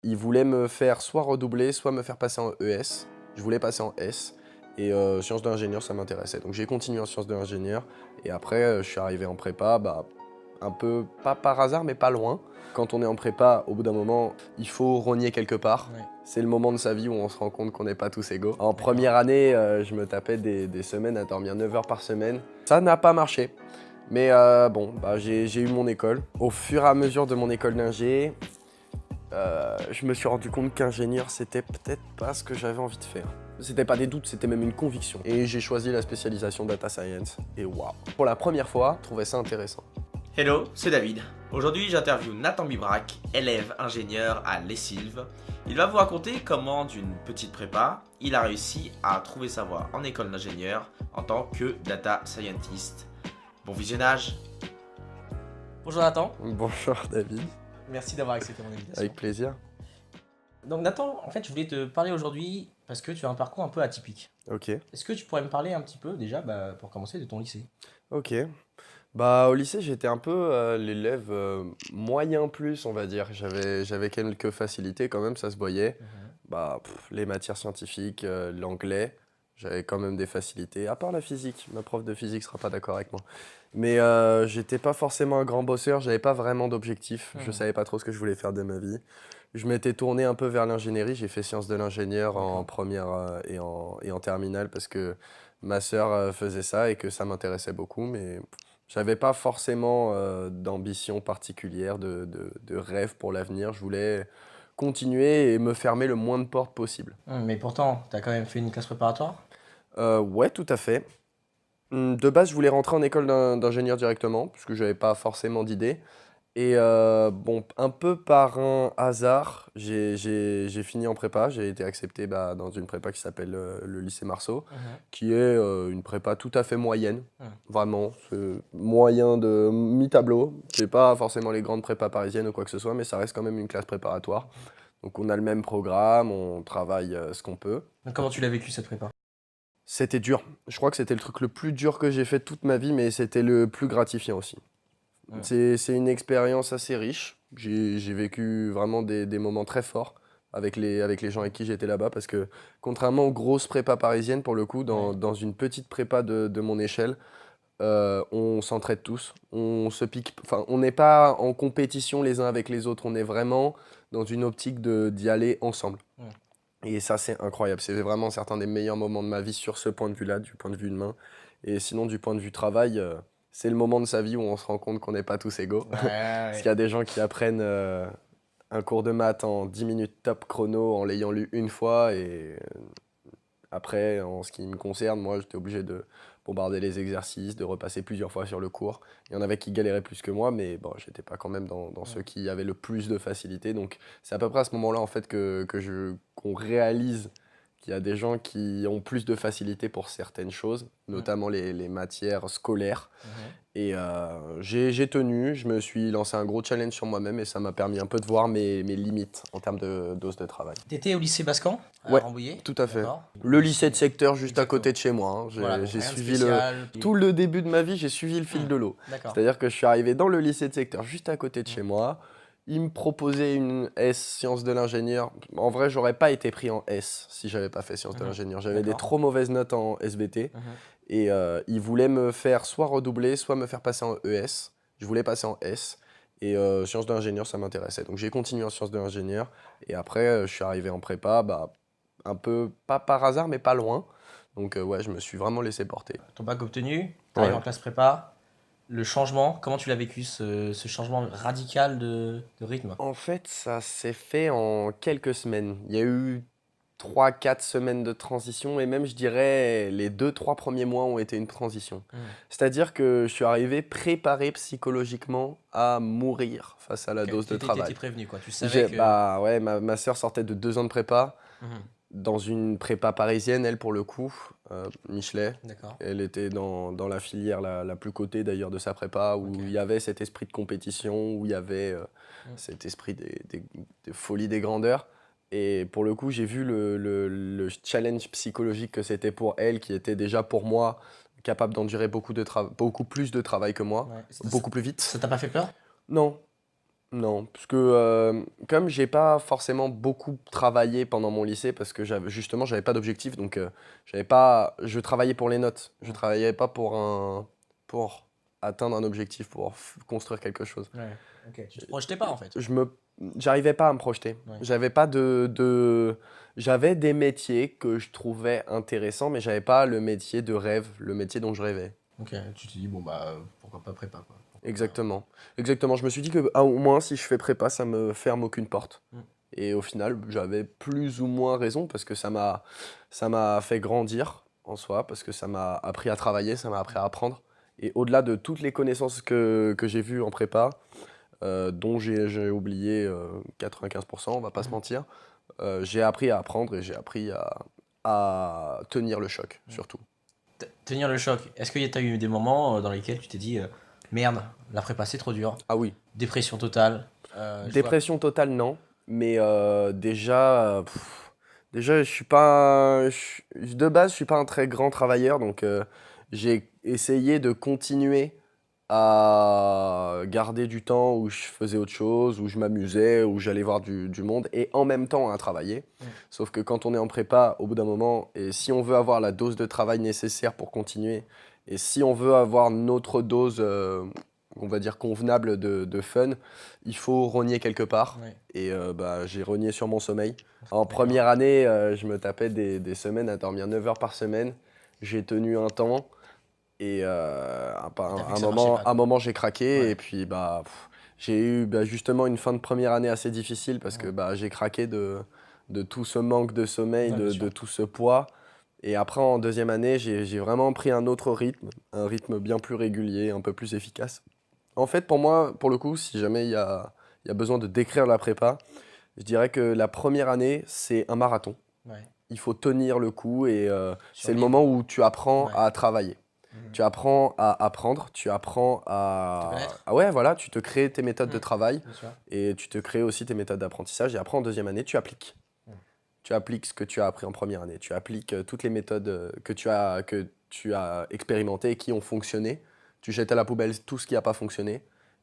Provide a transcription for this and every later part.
Ils voulaient me faire soit redoubler, soit me faire passer en ES. Je voulais passer en S et sciences de l'ingénieur, ça m'intéressait. Donc j'ai continué en sciences de l'ingénieur et après je suis arrivé en prépa, un peu, pas par hasard, mais pas loin. Quand on est en prépa, au bout d'un moment, il faut rogner quelque part. Ouais. C'est le moment de sa vie où on se rend compte qu'on n'est pas tous égaux. En première année, je me tapais des semaines à dormir 9 heures par semaine. Ça n'a pas marché. Mais j'ai eu mon école. Au fur et à mesure de mon école d'ingé, je me suis rendu compte qu'ingénieur, c'était peut-être pas ce que j'avais envie de faire. C'était pas des doutes, c'était même une conviction. Et j'ai choisi la spécialisation Data Science. Et waouh! Pour la première fois, je trouvais ça intéressant. Hello, c'est David. Aujourd'hui, j'interviewe Nathan Bibrac, élève ingénieur à Les Sylves. Il va vous raconter comment, d'une petite prépa, il a réussi à trouver sa voie en école d'ingénieur en tant que data scientist. Bon visionnage. Bonjour Nathan, Bonjour David, merci d'avoir accepté mon invitation. avec plaisir. Donc Nathan, en fait, je voulais te parler aujourd'hui parce que tu as un parcours un peu atypique. Ok, Est-ce que tu pourrais me parler un petit peu déjà, pour commencer, de ton lycée? ok. Au lycée, j'étais un peu l'élève moyen plus, on va dire. J'avais quelques facilités quand même, ça se voyait. Les matières scientifiques, l'anglais, j'avais quand même des facilités. À part la physique, ma prof de physique sera pas d'accord avec moi. Mais j'étais pas forcément un grand bosseur, j'avais pas vraiment d'objectif. Je savais pas trop ce que je voulais faire de ma vie. Je m'étais tourné un peu vers l'ingénierie, j'ai fait sciences de l'ingénieur en D'accord. première et en terminale parce que ma sœur faisait ça et que ça m'intéressait beaucoup, mais j'avais pas forcément d'ambition particulière, de rêve pour l'avenir. Je voulais continuer et me fermer le moins de portes possible. Mais pourtant, tu as quand même fait une classe préparatoire? Ouais, tout à fait. De base, je voulais rentrer en école d'ingénieur directement, puisque j'avais pas forcément d'idée. Et un peu par un hasard, j'ai fini en prépa. J'ai été accepté dans une prépa qui s'appelle le lycée Marceau, qui est une prépa tout à fait moyenne. Vraiment, c'est moyen de mi-tableau. C'est pas forcément les grandes prépas parisiennes ou quoi que ce soit, mais ça reste quand même une classe préparatoire. Donc on a le même programme, on travaille ce qu'on peut. Donc comment tu l'as vécu cette prépa? C'était dur. Je crois que c'était le truc le plus dur que j'ai fait toute ma vie, mais c'était le plus gratifiant aussi. Ouais. C'est une expérience assez riche. J'ai vécu vraiment des moments très forts avec les gens avec qui j'étais là-bas parce que contrairement aux grosses prépas parisiennes, pour le coup, Ouais. dans une petite prépa de mon échelle, on s'entraide tous. On se pique, enfin, on n'est pas en compétition les uns avec les autres. On est vraiment dans une optique d'y aller ensemble. Ouais. Et ça, c'est incroyable. C'est vraiment certains des meilleurs moments de ma vie sur ce point de vue-là, du point de vue humain. Et sinon, du point de vue travail, c'est le moment de sa vie où on se rend compte qu'on n'est pas tous égaux. Ouais, Parce ouais. qu'il y a des gens qui apprennent un cours de maths en 10 minutes top chrono en l'ayant lu une fois. Et après, en ce qui me concerne, moi, j'étais obligé de bombarder les exercices, de repasser plusieurs fois sur le cours. Il y en avait qui galéraient plus que moi, mais bon, j'étais pas quand même dans ceux qui avaient le plus de facilité. Donc, c'est à peu près à ce moment-là, en fait, qu'on réalise qu'il y a des gens qui ont plus de facilité pour certaines choses, notamment les matières scolaires. Et j'ai tenu, je me suis lancé un gros challenge sur moi-même et ça m'a permis un peu de voir mes limites en termes de dose de travail. T'étais au lycée Bascan, à Ouais, Rambouillet? tout à fait. D'accord. Le lycée de secteur juste à Exactement. côté de chez moi, hein. Voilà, donc J'ai rien de suivi spécial. tout le début de ma vie, j'ai suivi le fil de l'eau. D'accord. C'est-à-dire que je suis arrivé dans le lycée de secteur juste à côté de chez moi. Ils me proposaient une S, sciences de l'ingénieur. En vrai, j'aurais pas été pris en S si j'avais pas fait sciences de l'ingénieur. J'avais des D'accord. trop mauvaises notes en SVT. Et ils voulaient me faire soit redoubler, soit me faire passer en ES. Je voulais passer en S. Et sciences de l'ingénieur, ça m'intéressait. Donc j'ai continué en sciences de l'ingénieur. Et après, je suis arrivé en prépa, un peu, pas par hasard, mais pas loin. Donc ouais, je me suis vraiment laissé porter. Ton bac obtenu, t'arrives Ouais. en classe prépa. Le changement, comment tu l'as vécu, ce changement radical de rythme? En fait, ça s'est fait en quelques semaines. Il y a eu 3, 4 semaines de transition et même, je dirais, les 2, 3 premiers mois ont été une transition. C'est-à-dire que je suis arrivé préparé psychologiquement à mourir face à la Ok, dose de t'étais travail. prévenu, quoi. Tu savais que... Bah ouais, ma sœur sortait de 2 ans de prépa, Mhm. dans une prépa parisienne, elle pour le coup, Michelet. D'accord. Elle était dans la filière la plus cotée d'ailleurs de sa prépa, où Ok. il y avait cet esprit de compétition, où il y avait cet esprit des folies des grandeurs. Et pour le coup, j'ai vu le challenge psychologique que c'était pour elle, qui était déjà pour moi capable d'endurer beaucoup plus de travail que moi, Ouais. beaucoup plus vite. Ça t'a pas fait peur? Non, Non, parce que comme j'ai pas forcément beaucoup travaillé pendant mon lycée, parce que j'avais pas d'objectif, donc je travaillais pour les notes. Je Mm. travaillais pas pour atteindre un objectif, pour construire quelque chose. Ouais. Ok. Tu te projetais pas en fait. Je me, J'arrivais pas à me projeter. Ouais. J'avais pas j'avais des métiers que je trouvais intéressants, mais j'avais pas le métier de rêve, le métier dont je rêvais. Ok. Tu te dis bon bah pourquoi pas prépa quoi. Pourquoi pas. Exactement. Exactement. Je me suis dit que au moins si je fais prépa, ça me ferme aucune porte. Mm. Et au final, j'avais plus ou moins raison parce que ça m'a fait grandir en soi, parce que ça m'a appris à travailler, ça m'a appris à apprendre. Et au-delà de toutes les connaissances que j'ai vues en prépa, dont j'ai oublié 95%, on va pas se Mhm. mentir, j'ai appris à apprendre et j'ai appris à tenir le choc, surtout. Tenir le choc. Est-ce que tu as eu des moments dans lesquels tu t'es dit merde, la prépa c'est trop dur, Ah oui, dépression totale. Je vois. dépression totale, non. Mais déjà, je suis pas, de base, je suis pas un très grand travailleur, donc j'ai essayé de continuer à garder du temps où je faisais autre chose, où je m'amusais, où j'allais voir du monde, et en même temps à travailler. Mm. Sauf que quand on est en prépa, au bout d'un moment, et si on veut avoir la dose de travail nécessaire pour continuer, et si on veut avoir notre dose, on va dire convenable de fun, il faut rogner quelque part. Ouais. Et j'ai rogné sur mon sommeil. En D'accord. première année, je me tapais des semaines à dormir 9 heures par semaine. J'ai tenu un temps. Et T'as vu que ça marchait pas, un quoi. moment, j'ai craqué. Ouais. Et puis, j'ai eu justement une fin de première année assez difficile parce que Ouais. j'ai craqué de tout ce manque de sommeil, Ouais, bien sûr. de tout ce poids. Et après, en deuxième année, j'ai vraiment pris un autre rythme, un rythme bien plus régulier, un peu plus efficace. En fait, pour moi, pour le coup, si jamais il y a besoin de décrire la prépa, je dirais que la première année, c'est un marathon. Ouais. Il faut tenir le coup et c'est le Survivre. moment où tu apprends Ouais. à travailler. Mhm. Tu apprends à apprendre, tu apprends Te connaître. ah ouais, voilà, tu te crées tes méthodes de Mhm. travail Bien sûr. et tu te crées aussi tes méthodes d'apprentissage. Et après, en deuxième année, tu appliques. Mhm. Tu appliques ce que tu as appris en première année. Tu appliques toutes les méthodes que tu as expérimentées et qui ont fonctionné. Tu jettes à la poubelle tout ce qui n'a pas fonctionné.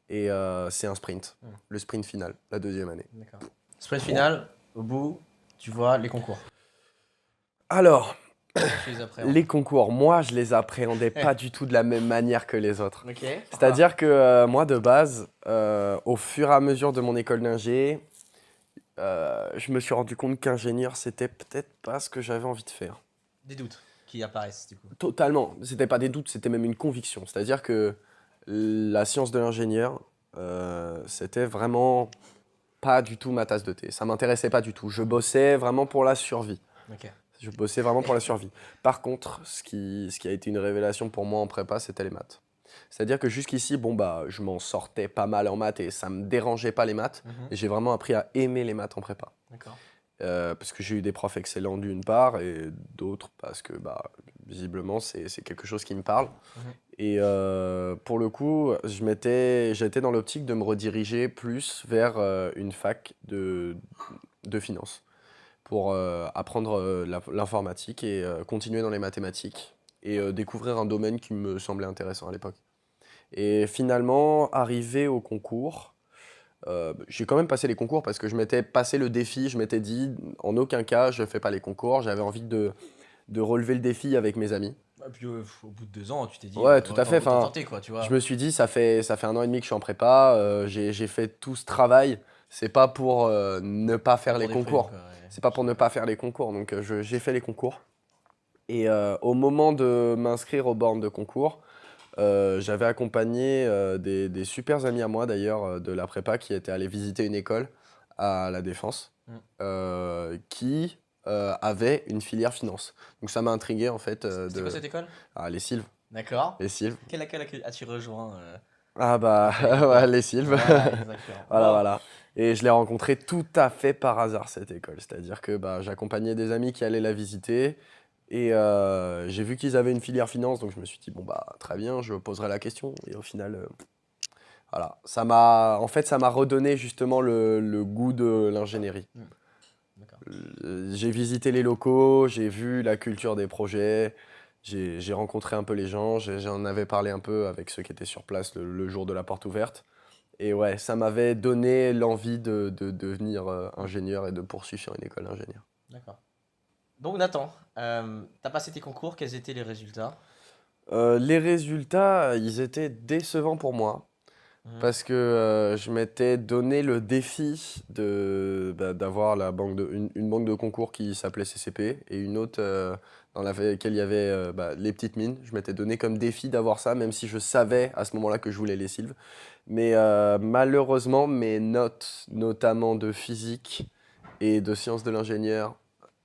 Et c'est un sprint. Mhm. Le sprint final, la deuxième année. D'accord. Sprint final, au bout, tu vois les concours. Alors, Tu les appréhendes. les concours, moi, je les appréhendais pas du tout de la même manière que les autres. Ok. C'est-à-dire que moi, de base, au fur et à mesure de mon école d'ingé, je me suis rendu compte qu'ingénieur, c'était peut-être pas ce que j'avais envie de faire. Des doutes qui apparaissent du coup. Totalement. C'était pas des doutes, c'était même une conviction. C'est-à-dire que la science de l'ingénieur, c'était vraiment pas du tout ma tasse de thé. Ça m'intéressait pas du tout. Je bossais vraiment pour la survie. Ok. Je bossais vraiment pour la survie. Par contre, ce qui a été une révélation pour moi en prépa, c'était les maths. C'est-à-dire que jusqu'ici, je m'en sortais pas mal en maths et ça me dérangeait pas les maths. Mhm. Et j'ai vraiment appris à aimer les maths en prépa. D'accord. Parce que j'ai eu des profs excellents d'une part et d'autres parce que visiblement c'est quelque chose qui me parle. Mhm. Et pour le coup, j'étais dans l'optique de me rediriger plus vers une fac de finance pour apprendre l'informatique et continuer dans les mathématiques et découvrir un domaine qui me semblait intéressant à l'époque. Et finalement, arrivé au concours, j'ai quand même passé les concours parce que je m'étais passé le défi, je m'étais dit en aucun cas je fais pas les concours, j'avais envie de relever le défi avec mes amis. Et puis au bout de 2 ans, tu t'es dit Ouais, tout à fait. autant Enfin, tenter quoi, tu vois. je me suis dit ça fait 1 an et demi que je suis en prépa, j'ai fait tout ce travail, c'est pas pour ne pas faire Pour les des fruits, concours. quoi, ouais. C'est pas pour ne pas faire les concours, donc j'ai fait les concours. Et au moment de m'inscrire aux bornes de concours, j'avais accompagné des super amis à moi d'ailleurs de la prépa qui étaient allés visiter une école à La Défense Mm. qui avait une filière finance. Donc ça m'a intrigué en fait C'était quoi cette école? Les Sylves. D'accord. Les Sylves. Quelle école as-tu rejoint Ah bah Ouais. ouais, les Sylves. Ouais, exactement. Voilà, Wow. voilà. Et je l'ai rencontré tout à fait par hasard, cette école. C'est-à-dire que j'accompagnais des amis qui allaient la visiter et j'ai vu qu'ils avaient une filière finance, donc je me suis dit, très bien, je poserai la question. Et au final, voilà. En fait, ça m'a redonné justement le goût de l'ingénierie. D'accord. J'ai visité les locaux, j'ai vu la culture des projets, j'ai rencontré un peu les gens, j'en avais parlé un peu avec ceux qui étaient sur place le jour de la porte ouverte. Et ouais, ça m'avait donné l'envie de devenir ingénieur et de poursuivre sur une école d'ingénieur. D'accord. Donc Nathan, t'as passé tes concours, quels étaient les résultats? Les résultats, ils étaient décevants pour moi. Mhm. Parce que je m'étais donné le défi d'avoir une banque de concours qui s'appelait CCP et une autre dans laquelle il y avait les petites mines. Je m'étais donné comme défi d'avoir ça, même si je savais à ce moment-là que je voulais les Sylves. Mais malheureusement, mes notes, notamment de physique et de sciences de l'ingénieur,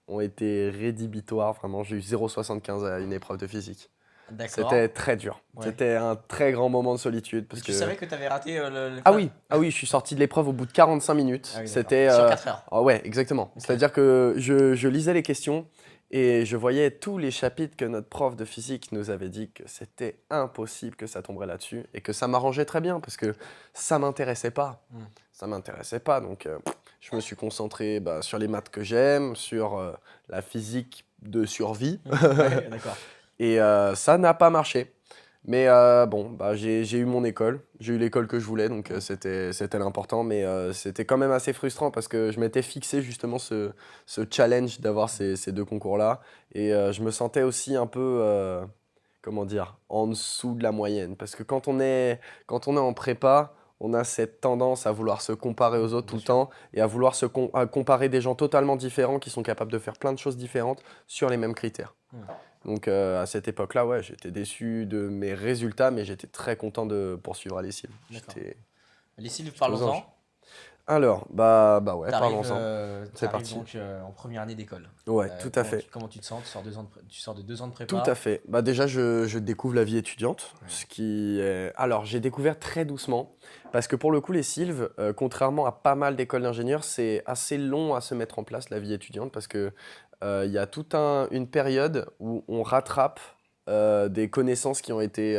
ont été rédhibitoires. Vraiment, j'ai eu 0,75 à une épreuve de physique. D'accord. C'était très dur. Ouais. C'était un très grand moment de solitude. Et Parce tu que... savais que t'avais raté le Ah oui, je suis sorti de l'épreuve au bout de 45 minutes. Ah oui, d'accord. C'était. Sur 4 heures. Ah ouais, exactement. Ok. C'est-à-dire que je lisais les questions et je voyais tous les chapitres que notre prof de physique nous avait dit que c'était impossible que ça tomberait là-dessus et que ça m'arrangeait très bien parce que ça m'intéressait pas. Mm. Ça m'intéressait pas. Donc je me suis concentré sur les maths que j'aime, sur la physique de survie Ouais, d'accord. et ça n'a pas marché. Mais j'ai eu mon école, j'ai eu l'école que je voulais, donc c'était l'important, mais c'était quand même assez frustrant parce que je m'étais fixé justement ce challenge d'avoir ces deux concours-là, et je me sentais aussi un peu, comment dire, en dessous de la moyenne, parce que quand on est en prépa, on a cette tendance à vouloir se comparer aux autres tout le temps, et à vouloir à comparer des gens totalement différents qui sont capables de faire plein de choses différentes sur les mêmes critères. Mm. Donc à cette époque-là, ouais, j'étais déçu de mes résultats, mais j'étais très content de poursuivre à l'ESIL. D'accord. J'étais Les Sylves, j'étais aux anges. parlons-en. Alors, ouais, parlons-en. C'est T'arrives parti. donc en première année d'école. Ouais, tout à fait. Comment tu te sens? Tu sors de 2 ans de prépa. Tout à fait. Bah déjà, je découvre la vie étudiante, Ouais. ce qui est... Alors, j'ai découvert très doucement, parce que pour le coup, les Sylves, contrairement à pas mal d'écoles d'ingénieurs, c'est assez long à se mettre en place, la vie étudiante, parce que il y a toute une période où on rattrape des connaissances qui ont été,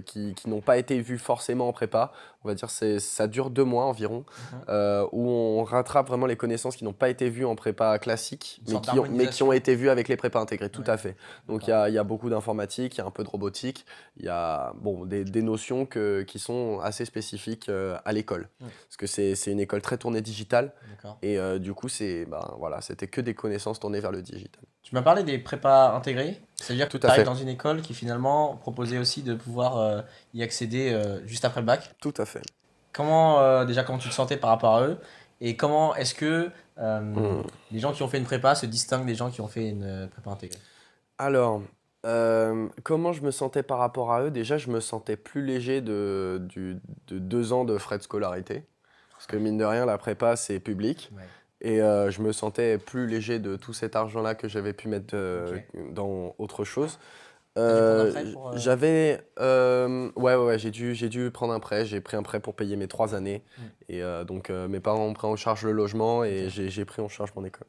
qui n'ont pas été vues forcément en prépa. On va dire ça dure 2 mois environ, où on rattrape vraiment les connaissances qui n'ont pas été vues en prépa classique, Une sorte mais qui ont d'harmonisation. été vues avec les prépas intégrés, tout Ouais. à fait. Donc il y a beaucoup d'informatique, il y a un peu de robotique, il y a des notions qui sont assez spécifiques à l'école. Parce que c'est une école très tournée digitale, D'accord. et du coup c'était que des connaissances tournées vers le digital. Tu m'as parlé des prépas intégrés, c'est-à-dire que Tout tu à arrives fait. dans une école qui finalement proposait aussi de pouvoir y accéder juste après le bac. Tout à fait. Comment tu te sentais par rapport à eux et comment est-ce que Hmm. les gens qui ont fait une prépa se distinguent des gens qui ont fait une prépa intégrée? Alors, comment je me sentais par rapport à eux? Déjà, je me sentais plus léger de 2 ans de frais de scolarité. Parce que mine de rien, la prépa, c'est public. Ouais. Et je me sentais plus léger de tout cet argent-là que j'avais pu mettre dans autre chose. T'as dû prendre un prêt pour, Ouais, j'ai dû prendre un prêt. J'ai pris un prêt pour payer mes 3 années. Et donc, mes parents ont pris en charge le logement et Ok. j'ai pris en charge mon école.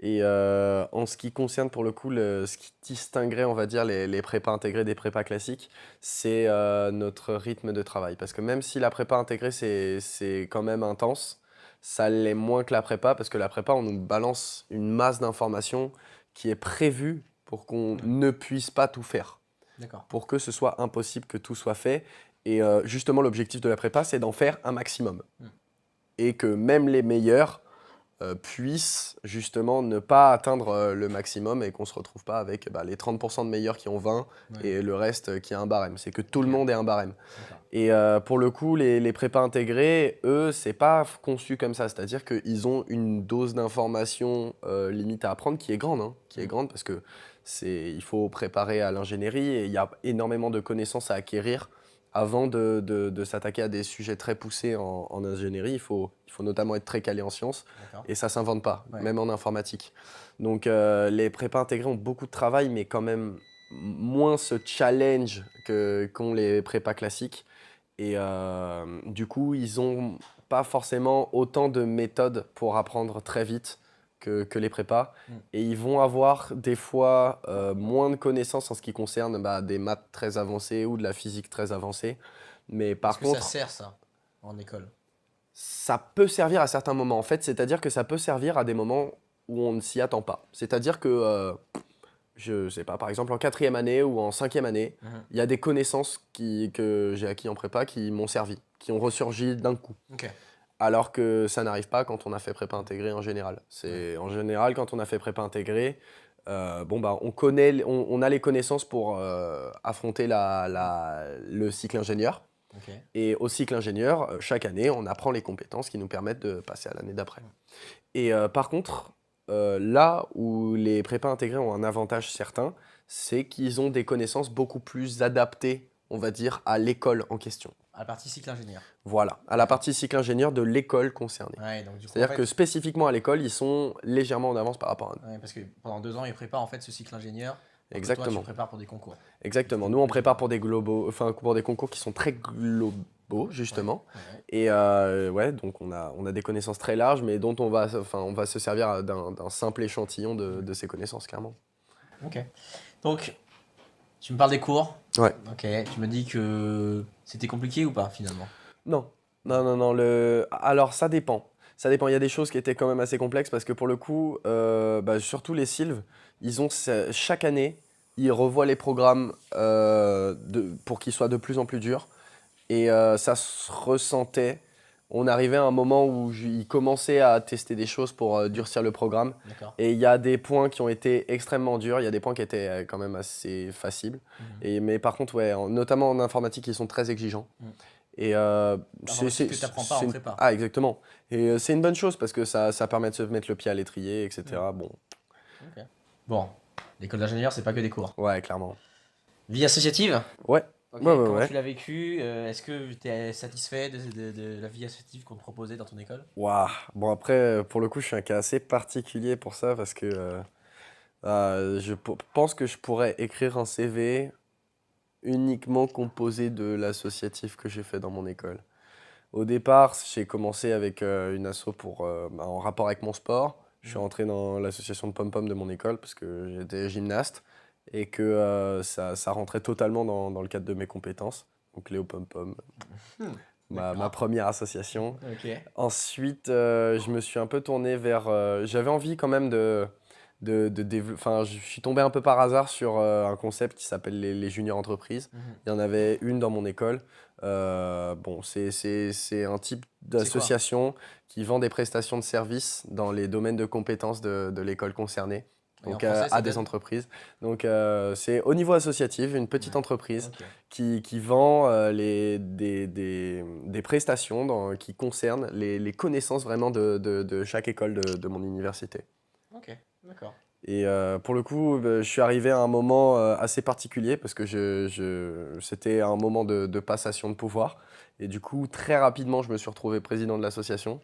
Et en ce qui concerne pour le coup, ce qui distinguerait, on va dire, les prépas intégrés des prépas classiques, c'est notre rythme de travail. Parce que même si la prépa intégrée, c'est quand même intense, ça l'est moins que la prépa, parce que la prépa, on nous balance une masse d'informations qui est prévue pour qu'on ne puisse pas tout faire, D'accord. pour que ce soit impossible que tout soit fait. Et justement, l'objectif de la prépa, c'est d'en faire un maximum. Et que même les meilleurs puissent justement ne pas atteindre le maximum et qu'on ne se retrouve pas avec les 30% de meilleurs qui ont 20 et le reste qui a un barème. C'est que tout le monde ait un barème. D'accord. Et pour le coup, les prépas intégrés, eux, c'est pas conçu comme ça. C'est-à-dire qu'ils ont une dose d'information limite à apprendre qui est grande. Qui est grande parce que il faut préparer à l'ingénierie et il y a énormément de connaissances à acquérir avant de s'attaquer à des sujets très poussés en ingénierie. Il faut notamment être très calé en sciences. D'accord. Et ça s'invente pas, Ouais. même en informatique. Donc les prépas intégrés ont beaucoup de travail, mais quand même moins ce challenge qu'ont les prépas classiques. Et du coup, ils n'ont pas forcément autant de méthodes pour apprendre très vite que les prépas. Et ils vont avoir des fois moins de connaissances en ce qui concerne des maths très avancées ou de la physique très avancée. Mais par Est-ce que contre, ça sert ça en école? ça peut servir à certains moments. En fait, c'est-à-dire que ça peut servir à des moments où on ne s'y attend pas. C'est-à-dire que, je sais pas, par exemple en 4e année ou en 5e année, il y a des connaissances que j'ai acquis en prépa qui m'ont servi. qui ont ressurgi d'un coup. Ok. Alors que ça n'arrive pas quand on a fait prépa intégrée en général. En général, quand on a fait prépa intégrée, on a les connaissances pour affronter le cycle ingénieur. Ok. Et au cycle ingénieur, chaque année, on apprend les compétences qui nous permettent de passer à l'année d'après. Et par contre, là où les prépas intégrés ont un avantage certain, c'est qu'ils ont des connaissances beaucoup plus adaptées, on va dire, à l'école en question. À la partie cycle ingénieur. Voilà, à la partie cycle ingénieur de l'école concernée. Ouais, donc du coup, C'est-à-dire en fait, que spécifiquement à l'école, ils sont légèrement en avance par rapport à nous. ouais, parce que pendant 2 ans, ils préparent en fait ce cycle ingénieur. Alors que Toi, Exactement. tu prépares pour des concours. Exactement. Nous, on prépare pour des pour des concours qui sont très globaux, justement. Ouais. Et ouais, donc on a des connaissances très larges, mais dont on va se servir d'un simple échantillon de ces connaissances, clairement. Ok. Donc, tu me parles des cours. Ouais. Ok. Tu me dis que c'était compliqué ou pas finalement? Non, non. Alors, ça dépend. Ça dépend. Il y a des choses qui étaient quand même assez complexes parce que pour le coup, surtout les Sylves, chaque année, ils revoient les programmes pour qu'ils soient de plus en plus durs. Et ça se ressentait. On arrivait à un moment où ils commençaient à tester des choses pour durcir le programme. D'accord. Et il y a des points qui ont été extrêmement durs, il y a des points qui étaient quand même assez faciles. Mais par contre, ouais, notamment en informatique, ils sont très exigeants. Et Informatique que t'apprends pas en prépa. Ah, exactement. Et c'est une bonne chose parce que ça permet de se mettre le pied à l'étrier, etc. Bon, Ok. Bon, l'école d'ingénieur, c'est pas que des cours. ouais, clairement. Vie associative? Ouais, Ok. Ouais, Comment ouais. tu l'as vécu? Est-ce que tu es satisfait de la vie associative qu'on te proposait dans ton école? Waouh. Bon, après, pour le coup, je suis un cas assez particulier pour ça parce que pense que je pourrais écrire un CV uniquement composé de l'associatif que j'ai fait dans mon école. Au départ, j'ai commencé avec une asso en rapport avec mon sport. Je suis rentré dans l'association de pom-pom de mon école parce que j'étais gymnaste et que ça rentrait totalement dans le cadre de mes compétences. Donc Léo Pom-Pom, ma D'accord. première association. Ok. Ensuite, je me suis un peu tourné vers... j'avais envie quand même enfin, je suis tombé un peu par hasard sur un concept qui s'appelle les juniors entreprises. Il y en avait une dans mon école. Bon, c'est un type d'association qui vend des prestations de services dans les domaines de compétences de l'école concernée. Et en Donc français, ça à des donne? entreprises. Donc c'est au niveau associatif, une petite Ouais. entreprise Ok. qui vend des prestations qui concernent les connaissances vraiment de chaque école de mon université. Ok. D'accord. Et pour le coup, je suis arrivé à un moment assez particulier parce que c'était un moment de passation de pouvoir. Et du coup, très rapidement, je me suis retrouvé président de l'association.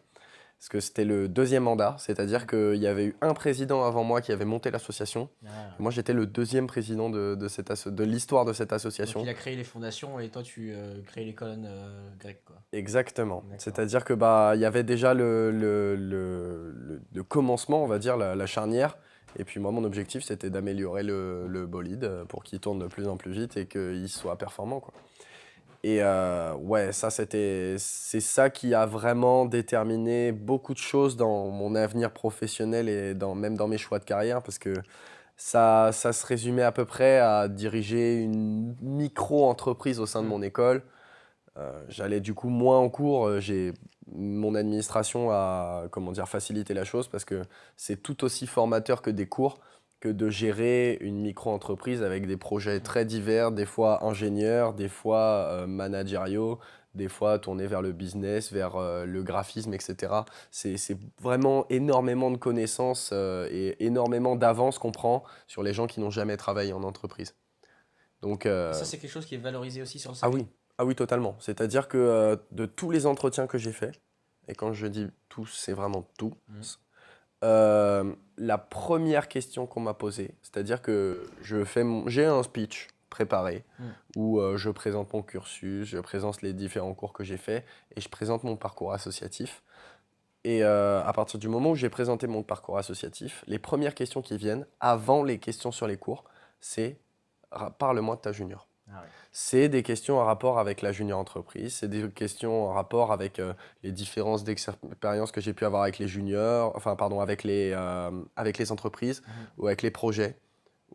Parce que c'était le deuxième mandat, c'est-à-dire qu'il y avait eu un président avant moi qui avait monté l'association. Ah. Moi, j'étais le deuxième président de l'histoire de cette Donc association. il a créé les fondations et toi tu crées les colonnes grecques quoi. Exactement. D'accord. C'est-à-dire que il y avait déjà le commencement, on va dire, la charnière. Et puis moi, mon objectif, c'était d'améliorer le bolide pour qu'il tourne de plus en plus vite et qu'il soit performant, quoi. Et ouais, c'est ça qui a vraiment déterminé beaucoup de choses dans mon avenir professionnel et même dans mes choix de carrière, parce que ça se résumait à peu près à diriger une micro-entreprise au sein de mon école. J'allais du coup moins en cours. Mon administration a, comment dire, facilité la chose parce que c'est tout aussi formateur que des cours que de gérer une micro-entreprise avec des projets très divers, des fois ingénieurs, des fois managériaux, des fois tournés vers le business, vers le graphisme, etc. C'est vraiment énormément de connaissances et énormément d'avance qu'on prend sur les gens qui n'ont jamais travaillé en entreprise. Donc, Et ça c'est quelque chose qui est valorisé aussi sur le ah CV. oui, ah oui, totalement. C'est-à-dire que de tous les entretiens que j'ai faits, et quand je dis tous, c'est vraiment tous, la première question qu'on m'a posée, c'est-à-dire que j'ai un speech préparé où je présente mon cursus, je présente les différents cours que j'ai faits et je présente mon parcours associatif. Et à partir du moment où j'ai présenté mon parcours associatif, les premières questions qui viennent, avant les questions sur les cours, c'est parle-moi de ta junior. Ah ouais. C'est des questions en rapport avec la junior entreprise, c'est des questions en rapport avec les différences d'expérience que j'ai pu avoir avec les juniors, enfin pardon, avec les entreprises ou avec les projets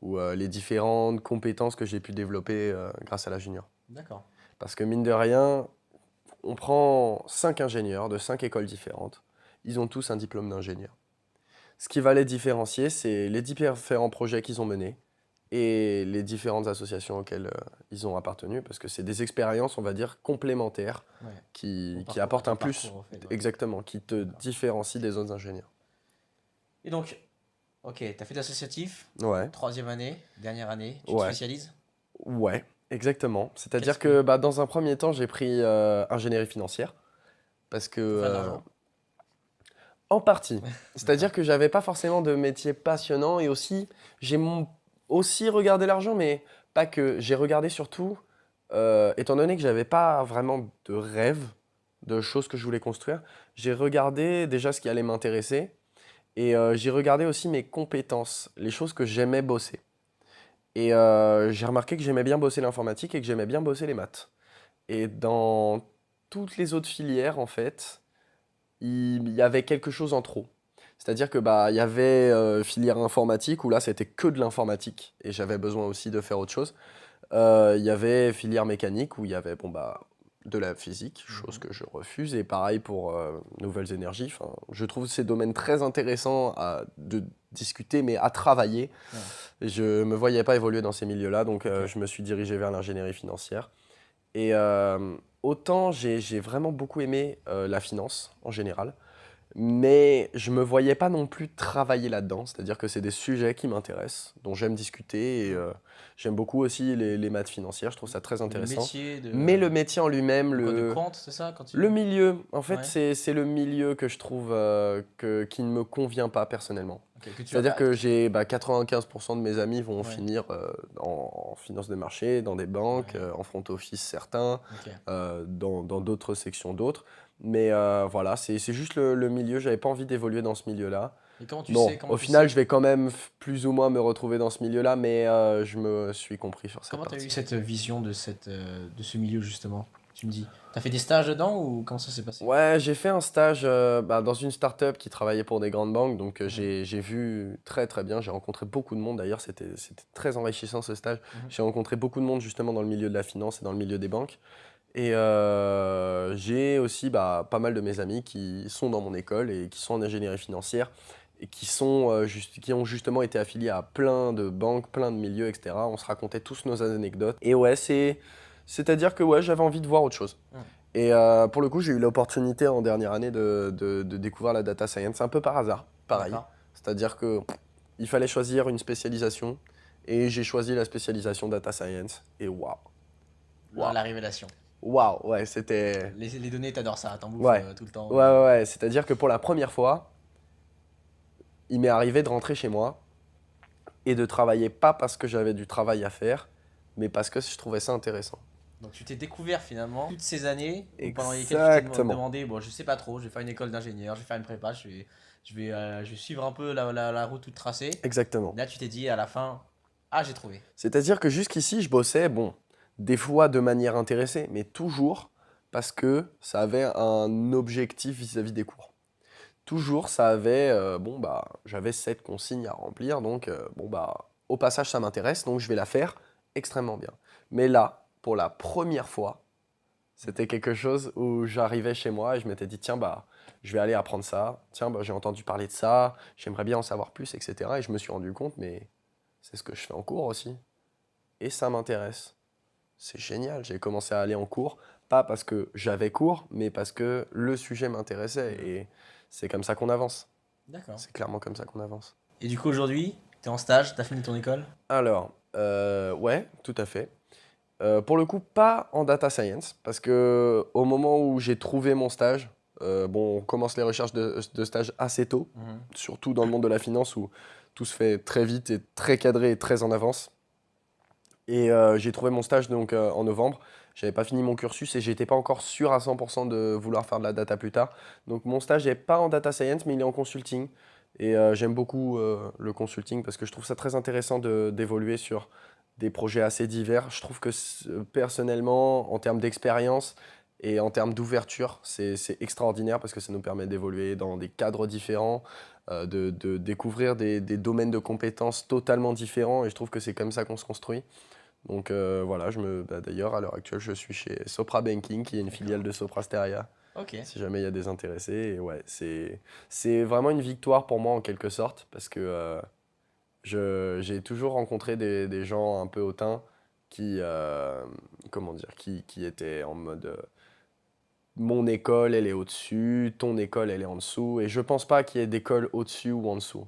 ou les différentes compétences que j'ai pu développer grâce à la junior. D'accord. Parce que mine de rien, on prend 5 ingénieurs de 5 écoles différentes. Ils ont tous un diplôme d'ingénieur. Ce qui va les différencier, c'est les différents projets qu'ils ont menés et les différentes associations auxquelles ils ont appartenu, parce que c'est des expériences, on va dire, complémentaires Ouais. qui apportent un plus, Parcours, en fait, ouais. exactement, qui te D'accord. différencient des autres ingénieurs. Et donc, ok, tu as fait de l'associatif, Ouais, 3e année, dernière année, tu te ouais, spécialises? ouais, exactement. C'est-à-dire Qu'est-ce que... que bah, dans un premier temps, j'ai pris ingénierie financière, parce que Pour faire de l'argent. en partie. D'accord. C'est-à-dire que j'avais pas forcément de métier passionnant et aussi, aussi regardé l'argent, mais pas que. J'ai regardé surtout, étant donné que j'avais pas vraiment de rêve, de choses que je voulais construire, j'ai regardé déjà ce qui allait m'intéresser et j'ai regardé aussi mes compétences, les choses que j'aimais bosser. Et j'ai remarqué que j'aimais bien bosser l'informatique et que j'aimais bien bosser les maths. Et dans toutes les autres filières, en fait, il y avait quelque chose en trop. C'est-à-dire que bah il y avait filière informatique où là c'était que de l'informatique et j'avais besoin aussi de faire autre chose. Il y avait filière mécanique où il y avait bon bah de la physique, chose Mhm. que je refuse et pareil pour nouvelles énergies. Enfin, je trouve ces domaines très intéressants de discuter mais à travailler. Ouais. Et je me voyais pas évoluer dans ces milieux-là donc Ok. je me suis dirigé vers l'ingénierie financière. Et autant j'ai vraiment beaucoup aimé la finance en général. Mais je me voyais pas non plus travailler là-dedans. C'est-à-dire que c'est des sujets qui m'intéressent, dont j'aime discuter. Et Mm. j'aime beaucoup aussi les maths financières. Je trouve ça très Mais le intéressant. métier Mais le métier en lui-même, de quoi? De quant, c'est ça quand tu... le milieu, en fait, Ouais. c'est le milieu que je trouve qui ne me convient pas personnellement. Ok, que tu vas C'est-à-dire pas... que j'ai 95% de mes amis vont Ouais. finir en finance de marché, dans des banques, Ouais. en front office certains, Ok. dans d'autres sections d'autres. Mais voilà, c'est juste le milieu. J'avais pas envie d'évoluer dans ce milieu-là. Et comment tu sais, Bon, au final, je vais quand même plus ou moins me retrouver dans ce milieu-là, mais je me suis compris sur cette comment tu as eu partie. cette vision de ce milieu justement? Tu me dis, tu as fait des stages dedans ou comment ça s'est passé? Ouais, j'ai fait un stage dans une start-up qui travaillait pour des grandes banques, donc Mhm. j'ai vu très très bien, j'ai rencontré beaucoup de monde d'ailleurs, c'était très enrichissant ce stage. Mhm. J'ai rencontré beaucoup de monde justement dans le milieu de la finance et dans le milieu des banques. Et j'ai aussi pas mal de mes amis qui sont dans mon école et qui sont en ingénierie financière et qui ont justement été affiliés à plein de banques, plein de milieux, etc. On se racontait tous nos anecdotes. Et ouais, c'est-à-dire que ouais, j'avais envie de voir autre chose. Mhm. Et pour le coup, j'ai eu l'opportunité en dernière année de découvrir la data science un peu par hasard, pareil. D'accord. C'est-à-dire que il fallait choisir une spécialisation et j'ai choisi la spécialisation data science. Et waouh, Là, waouh, la révélation. waouh, ouais, c'était. Les données, t'adores ça, t'en bouffes Ouais, tout le temps. ouais, ouais, ouais. C'est-à-dire que pour la première fois, il m'est arrivé de rentrer chez moi et de travailler pas parce que j'avais du travail à faire, mais parce que je trouvais ça intéressant. Donc tu t'es découvert finalement toutes ces années où pendant lesquelles tu t'es Exactement. demandé, bon je sais pas trop, je vais faire une école d'ingénieur, je vais faire une prépa, je vais suivre un peu la route toute tracée. Exactement. Là tu t'es dit à la fin, ah j'ai trouvé. C'est-à-dire que jusqu'ici, je bossais, bon, des fois de manière intéressée, mais toujours parce que ça avait un objectif vis-à-vis des cours. Toujours, ça avait, bon, bah, j'avais cette consigne à remplir, donc, bon, bah, au passage, ça m'intéresse, donc je vais la faire extrêmement bien. Mais là, pour la première fois, c'était quelque chose où j'arrivais chez moi et je m'étais dit, tiens, bah, je vais aller apprendre ça, tiens, bah, j'ai entendu parler de ça, j'aimerais bien en savoir plus, etc. Et je me suis rendu compte, mais c'est ce que je fais en cours aussi. Et ça m'intéresse. C'est génial, j'ai commencé à aller en cours, pas parce que j'avais cours, mais parce que le sujet m'intéressait. Et c'est comme ça qu'on avance. D'accord. C'est clairement comme ça qu'on avance. Et du coup aujourd'hui, t'es en stage, t'as fini ton école? Alors, ouais, tout à fait. Pour le coup, pas en data science, parce que au moment où j'ai trouvé mon stage, bon, on commence les recherches de stage assez tôt, Mhm. surtout dans le monde de la finance où tout se fait très vite et très cadré et très en avance. Et j'ai trouvé mon stage donc en novembre. J'avais pas fini mon cursus et j'étais pas encore sûr à 100% de vouloir faire de la data plus tard. Donc mon stage n'est pas en data science, mais il est en consulting. Et j'aime beaucoup le consulting parce que je trouve ça très intéressant d'évoluer sur des projets assez divers. Je trouve que personnellement, en termes d'expérience et en termes d'ouverture, c'est extraordinaire parce que ça nous permet d'évoluer dans des cadres différents, de découvrir des domaines de compétences totalement différents. Et je trouve que c'est comme ça qu'on se construit. Donc voilà, d'ailleurs, à l'heure actuelle, je suis chez Sopra Banking, qui est une filiale de Sopra Steria, Ok. si jamais il y a des intéressés. Et ouais, c'est vraiment une victoire pour moi en quelque sorte, parce que j'ai toujours rencontré des gens un peu hautains qui, comment dire, qui étaient en mode mon école, elle est au-dessus, ton école, elle est en dessous. Et je pense pas qu'il y ait d'école au-dessus ou en dessous.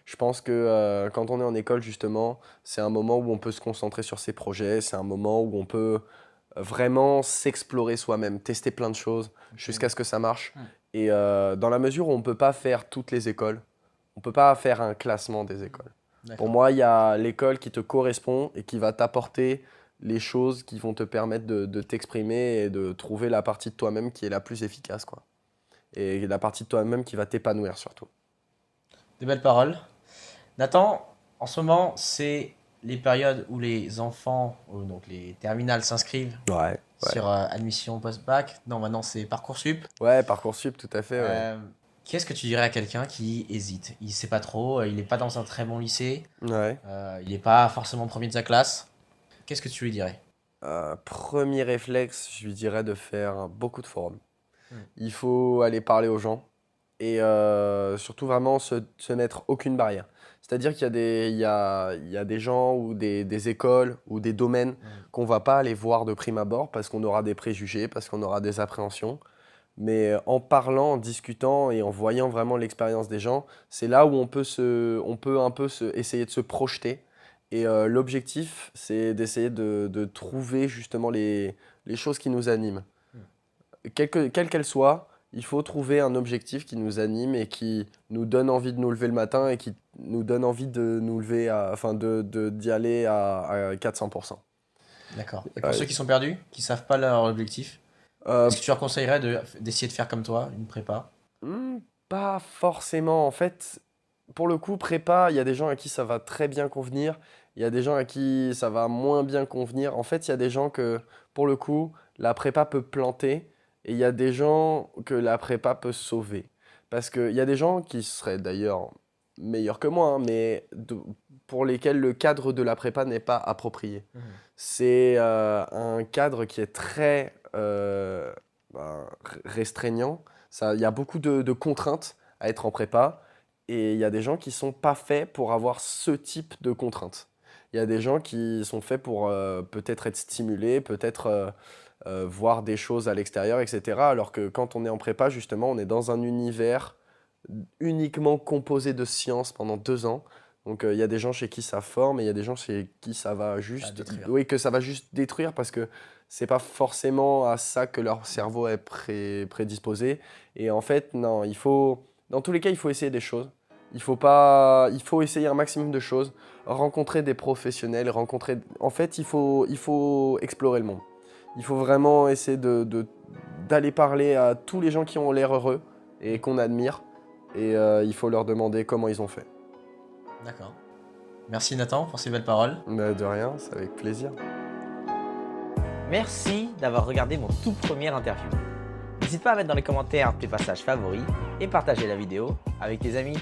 Je pense que quand on est en école, justement, c'est un moment où on peut se concentrer sur ses projets, c'est un moment où on peut vraiment s'explorer soi-même, tester plein de choses jusqu'à ce que ça marche. Mm. Et dans la mesure où on ne peut pas faire toutes les écoles, on ne peut pas faire un classement des écoles. Pour D'accord. moi, il y a l'école qui te correspond et qui va t'apporter les choses qui vont te permettre de t'exprimer et de trouver la partie de toi-même qui est la plus efficace, quoi. Et la partie de toi-même qui va t'épanouir surtout. Des belles paroles. Nathan, en ce moment, c'est les périodes où les enfants, ou donc les terminales s'inscrivent Ouais. sur admission post-bac. Non, maintenant c'est Parcoursup. Ouais, Parcoursup, tout à fait, ouais. Qu'est-ce que tu dirais à quelqu'un qui hésite? Il sait pas trop, il n'est pas dans un très bon lycée, Ouais. il n'est pas forcément premier de sa classe. Qu'est-ce que tu lui dirais? Premier réflexe, je lui dirais de faire beaucoup de forums. Hmm. Il faut aller parler aux gens et surtout vraiment se mettre aucune barrière. C'est-à-dire qu'il y a il y a des gens ou des écoles ou des domaines qu'on va pas aller voir de prime abord parce qu'on aura des préjugés, parce qu'on aura des appréhensions. Mais en parlant, en discutant et en voyant vraiment l'expérience des gens, c'est là où on peut un peu essayer de se projeter. Et l'objectif, c'est d'essayer de trouver justement les choses qui nous animent. Quelle qu'elle soit, il faut trouver un objectif qui nous anime et qui nous donne envie de nous lever le matin et qui nous donne envie de nous lever, d'y aller à 400%. D'accord. Et pour ceux qui sont perdus, qui savent pas leur objectif, est-ce que tu leur conseillerais d'essayer de faire comme toi, une prépa? Pas forcément. En fait, pour le coup, prépa, il y a des gens à qui ça va très bien convenir. Il y a des gens à qui ça va moins bien convenir. En fait, il y a des gens que, pour le coup, la prépa peut planter. Et il y a des gens que la prépa peut sauver. Parce qu'il y a des gens qui seraient d'ailleurs meilleurs que moi, hein, mais pour lesquels le cadre de la prépa n'est pas approprié. C'est un cadre qui est très restreignant. Il y a beaucoup de contraintes à être en prépa et il y a des gens qui ne sont pas faits pour avoir ce type de contraintes. Il y a des gens qui sont faits pour peut-être être stimulés, peut-être voir des choses à l'extérieur, etc. Alors que quand on est en prépa, justement, on est dans un univers uniquement composé de sciences pendant 2 ans. Donc il y a des gens chez qui ça forme et il y a des gens chez qui ça va juste détruire. oui, que ça va juste détruire parce que c'est pas forcément à ça que leur cerveau est prédisposé. Et en fait, non, dans tous les cas, il faut essayer des choses. Il faut essayer un maximum de choses, rencontrer des professionnels, en fait, il faut explorer le monde. Il faut vraiment essayer d'aller parler à tous les gens qui ont l'air heureux et qu'on admire. Et il faut leur demander comment ils ont fait. D'accord. Merci Nathan pour ces belles paroles. Mais de rien, c'est avec plaisir. Merci d'avoir regardé mon tout premier interview. N'hésite pas à mettre dans les commentaires tes passages favoris et partager la vidéo avec tes amis.